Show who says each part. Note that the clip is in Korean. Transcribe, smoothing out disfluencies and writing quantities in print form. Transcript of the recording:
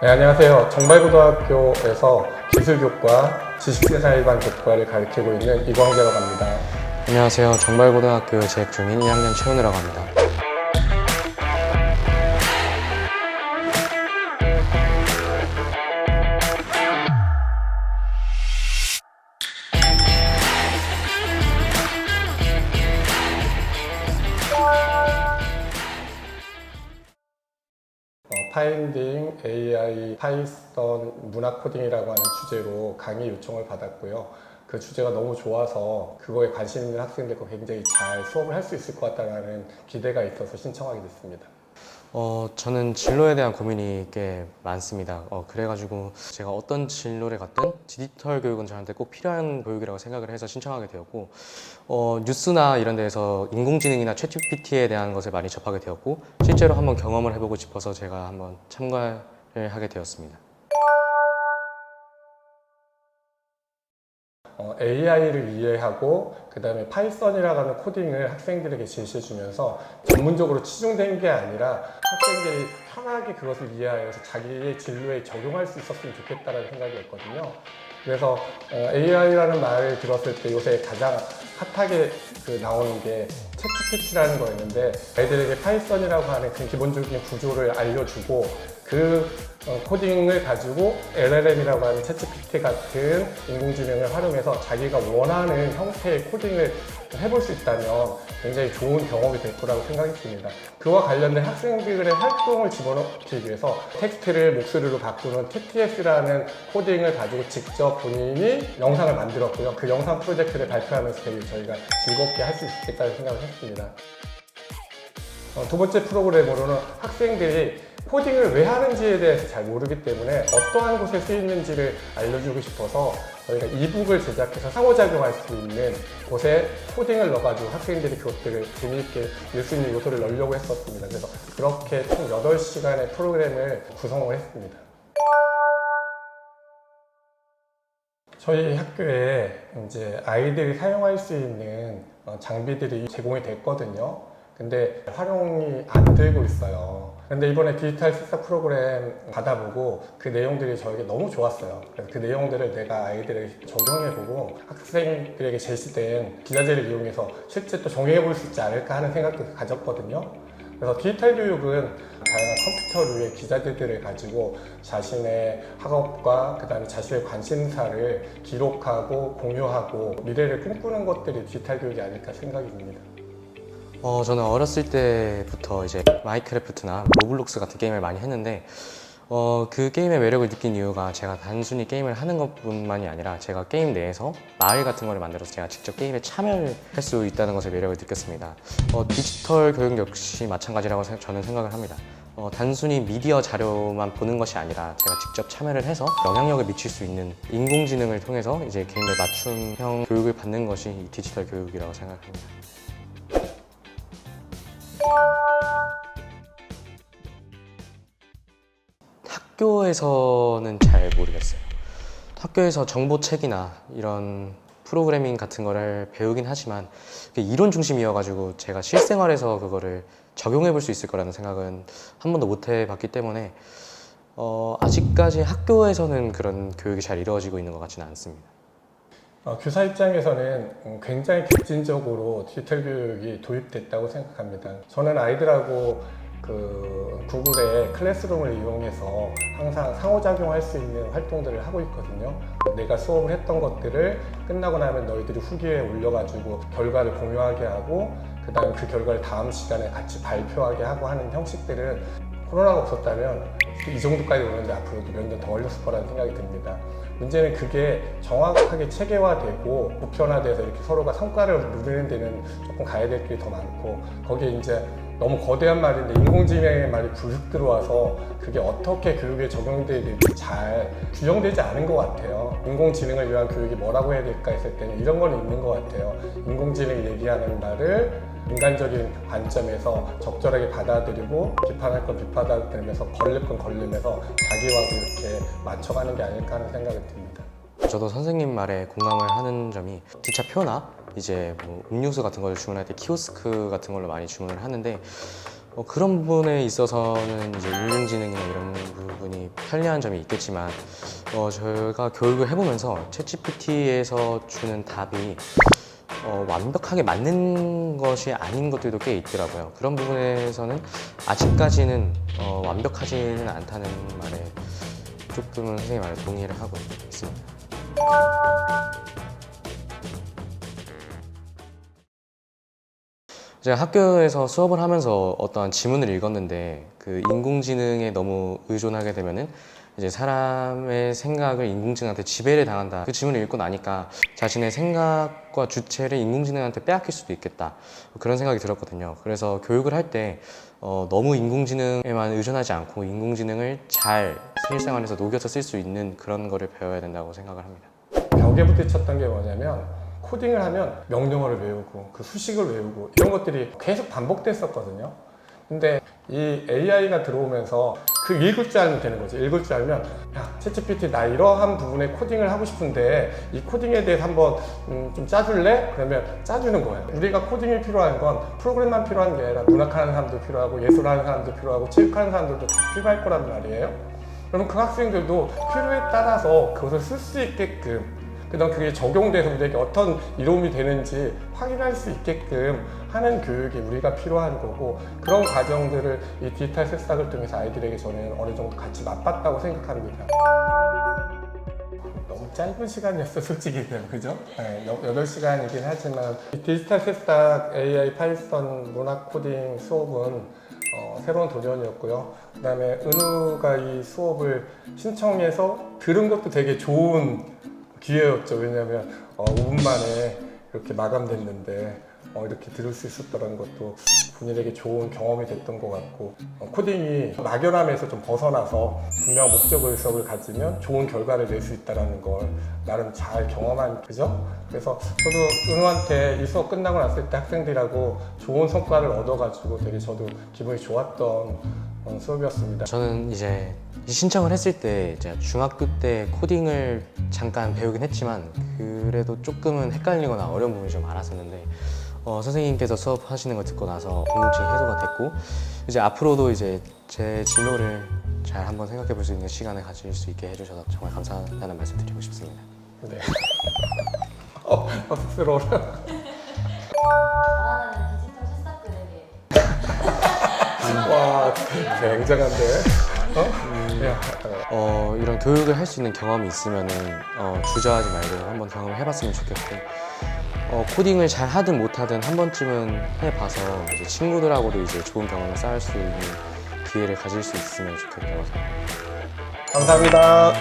Speaker 1: 네, 안녕하세요. 정발고등학교에서 기술교과, 지식생활관 교과를 가르치고 있는 이광재라고 합니다.
Speaker 2: 안녕하세요. 정발고등학교 재학 중인 1학년 최훈우라고 합니다.
Speaker 1: 파인딩, AI, 파이썬, 문화 코딩이라고 하는 주제로 강의 요청을 받았고요. 그 주제가 너무 좋아서 그거에 관심 있는 학생들과 굉장히 잘 수업을 할 수 있을 것 같다는 기대가 있어서 신청하게 됐습니다.
Speaker 2: 저는 진로에 대한 고민이 꽤 많습니다. 그래가지고 제가 어떤 진로를 갔든 디지털 교육은 저한테 꼭 필요한 교육이라고 생각을 해서 신청하게 되었고, 뉴스나 이런 데에서 인공지능이나 챗GPT에 대한 것을 많이 접하게 되었고, 실제로 한번 경험을 해보고 싶어서 제가 한번 참가를 하게 되었습니다.
Speaker 1: AI를 이해하고 그 다음에 파이썬이라고 하는 코딩을 학생들에게 제시해주면서 전문적으로 치중된 게 아니라 학생들이 편하게 그것을 이해하여서 자기의 진로에 적용할 수 있었으면 좋겠다는 생각이었거든요. 그래서 AI라는 말을 들었을 때 요새 가장 핫하게 나오는 게 챗GPT라는 거였는데, 아이들에게 파이썬이라고 하는 그 기본적인 구조를 알려주고 그 코딩을 가지고 LLM이라고 하는 챗GPT 같은 인공지능을 활용해서 자기가 원하는 형태의 코딩을 해볼 수 있다면 굉장히 좋은 경험이 될 거라고 생각했습니다. 그와 관련된 학생들의 활동을 집어넣기 위해서 텍스트를 목소리로 바꾸는 TTS라는 코딩을 가지고 직접 본인이 영상을 만들었고요. 그 영상 프로젝트를 발표하면서 되게 저희가 즐겁게 할 수 있겠다는 생각을 했습니다. 두 번째 프로그램으로는 학생들이 코딩을 왜 하는지에 대해서 잘 모르기 때문에 어떠한 곳에 쓰이는지를 알려주고 싶어서 저희가 이북을 제작해서 상호작용할 수 있는 곳에 코딩을 넣어가지고 학생들이 그것들을 재미있게 읽을 수 있는 요소를 넣으려고 했었습니다. 그래서 그렇게 총 8시간의 프로그램을 구성을 했습니다. 저희 학교에 이제 아이들이 사용할 수 있는 장비들이 제공이 됐거든요. 근데 활용이 안 되고 있어요. 근데 이번에 디지털 실습 프로그램 받아보고 그 내용들이 저에게 너무 좋았어요. 그래서 그 내용들을 내가 아이들에게 적용해보고 학생들에게 제시된 기자재를 이용해서 실제 또 적용해볼 수 있지 않을까 하는 생각도 가졌거든요. 그래서 디지털 교육은 다양한 컴퓨터류의 기자재들을 가지고 자신의 학업과 그 다음에 자신의 관심사를 기록하고 공유하고 미래를 꿈꾸는 것들이 디지털 교육이 아닐까 생각이 듭니다.
Speaker 2: 저는 어렸을 때부터 이제 마인크래프트나 로블록스 같은 게임을 많이 했는데, 그 게임의 매력을 느낀 이유가 제가 단순히 게임을 하는 것뿐만이 아니라 제가 게임 내에서 마을 같은 거를 만들어서 제가 직접 게임에 참여를 할 수 있다는 것의 매력을 느꼈습니다. 디지털 교육 역시 마찬가지라고 저는 생각을 합니다. 단순히 미디어 자료만 보는 것이 아니라 제가 직접 참여를 해서 영향력을 미칠 수 있는 인공지능을 통해서 이제 개인별 맞춤형 교육을 받는 것이 이 디지털 교육이라고 생각합니다. 학교에서는 잘 모르겠어요. 학교에서 정보책이나 이런 프로그래밍 같은 거를 배우긴 하지만 이론 중심이어가지고 제가 실생활에서 그거를 적용해 볼 수 있을 거라는 생각은 한 번도 못 해봤기 때문에 아직까지 학교에서는 그런 교육이 잘 이루어지고 있는 것 같지는 않습니다.
Speaker 1: 교사 입장에서는 굉장히 급진적으로 디지털 교육이 도입됐다고 생각합니다. 저는 아이들하고 구글의 클래스룸을 이용해서 항상 상호작용할 수 있는 활동들을 하고 있거든요. 내가 수업을 했던 것들을 끝나고 나면 너희들이 후기에 올려가지고 결과를 공유하게 하고 그 다음에 그 결과를 다음 시간에 같이 발표하게 하고 하는 형식들은 코로나가 없었다면 이 정도까지 오는데 앞으로도 몇 년 더 걸렸을 거라는 생각이 듭니다. 문제는 그게 정확하게 체계화되고 보편화돼서 이렇게 서로가 성과를 누리는 데는 조금 가야 될 길이 더 많고, 거기에 이제 너무 거대한 말인데 인공지능의 말이 불쑥 들어와서 그게 어떻게 교육에 적용돼야 될지 잘 규정되지 않은 것 같아요. 인공지능을 위한 교육이 뭐라고 해야 될까 했을 때는 이런 건 있는 것 같아요. 인공지능이 얘기하는 말을 인간적인 관점에서 적절하게 받아들이고 비판할 건 비판하면서 걸릴 건 걸리면서 자기와도 이렇게 맞춰가는 게 아닐까 하는 생각이 듭니다.
Speaker 2: 저도 선생님 말에 공감을 하는 점이, 기차표나 이제 뭐 음료수 같은 걸 주문할 때 키오스크 같은 걸로 많이 주문을 하는데 그런 부분에 있어서는 이제 인공지능이나 이런 부분이 편리한 점이 있겠지만 저희가 교육을 해보면서 챗GPT에서 주는 답이 완벽하게 맞는 것이 아닌 것들도 꽤 있더라고요. 그런 부분에서는 아직까지는 완벽하지는 않다는 말에 조금은 선생님 말에 동의를 하고 있습니다. 제가 학교에서 수업을 하면서 어떠한 지문을 읽었는데 그 인공지능에 너무 의존하게 되면은 이제 사람의 생각을 인공지능한테 지배를 당한다. 그 지문을 읽고 나니까 자신의 생각과 주체를 인공지능한테 빼앗길 수도 있겠다. 그런 생각이 들었거든요. 그래서 교육을 할 때 너무 인공지능에만 의존하지 않고 인공지능을 잘 실생활에서 녹여서 쓸 수 있는 그런 거를 배워야 된다고 생각을 합니다.
Speaker 1: 벽에 부딪혔던 게 뭐냐면 코딩을 하면 명령어를 외우고 그 수식을 외우고 이런 것들이 계속 반복됐었거든요. 근데 이 AI가 들어오면서 그 읽을 줄 알면 되는 거지. 읽을 줄 알면 야, 챗GPT 나 이러한 부분에 코딩을 하고 싶은데 이 코딩에 대해서 한번 좀 짜줄래? 그러면 짜주는 거예요. 우리가 코딩이 필요한 건 프로그램만 필요한 게 아니라 문학하는 사람도 필요하고 예술하는 사람도 필요하고 체육하는 사람들도 다 필요할 거란 말이에요. 그럼 그 학생들도 필요에 따라서 그것을 쓸 수 있게끔 그다음 그게 적용돼서 우리에게 어떤 이로움이 되는지 확인할 수 있게끔 하는 교육이 우리가 필요한 거고 그런 과정들을 이 디지털 새싹을 통해서 아이들에게 저는 어느 정도 같이 맛봤다고 생각합니다. 너무 짧은 시간이었어 솔직히는 그죠? 네, 8시간이긴 하지만 이 디지털 새싹 AI 파이썬 문학 코딩 수업은 새로운 도전이었고요. 그 다음에 은우가 이 수업을 신청해서 들은 것도 되게 좋은 기회였죠. 왜냐하면 5분 만에 이렇게 마감됐는데 이렇게 들을 수 있었다는 것도 본인에게 좋은 경험이 됐던 것 같고 코딩이 막연함에서 좀 벗어나서 분명한 목적의식을 가지면 좋은 결과를 낼 수 있다는 걸 나름 잘 경험한 그죠? 그래서 저도 은우한테 이 수업 끝나고 났을 때 학생들하고 좋은 성과를 얻어가지고 되게 저도 기분이 좋았던 수업이었습니다.
Speaker 2: 저는 이제 신청을 했을 때 제가 중학교 때 코딩을 잠깐 배우긴 했지만 그래도 조금은 헷갈리거나 어려운 부분이 좀 많았었는데 선생님께서 수업하시는 걸 듣고 나서 궁금증이 해소가 됐고 이제 앞으로도 이제 제 진로를 잘 한번 생각해 볼 수 있는 시간을 가질 수 있게 해주셔서 정말 감사하다는 말씀 드리고 싶습니다.
Speaker 1: 네. 쑥스러워.
Speaker 3: 잘하는 디지털 새싹들에게
Speaker 1: 와, 굉장한데? 야,
Speaker 2: 이런 교육을 할 수 있는 경험이 있으면은 주저하지 말고 한번 경험을 해봤으면 좋겠고 코딩을 잘 하든 못하든 한 번쯤은 해봐서 이제 친구들하고도 이제 좋은 경험을 쌓을 수 있는 기회를 가질 수 있으면 좋겠다고 생각합니다.
Speaker 1: 감사합니다.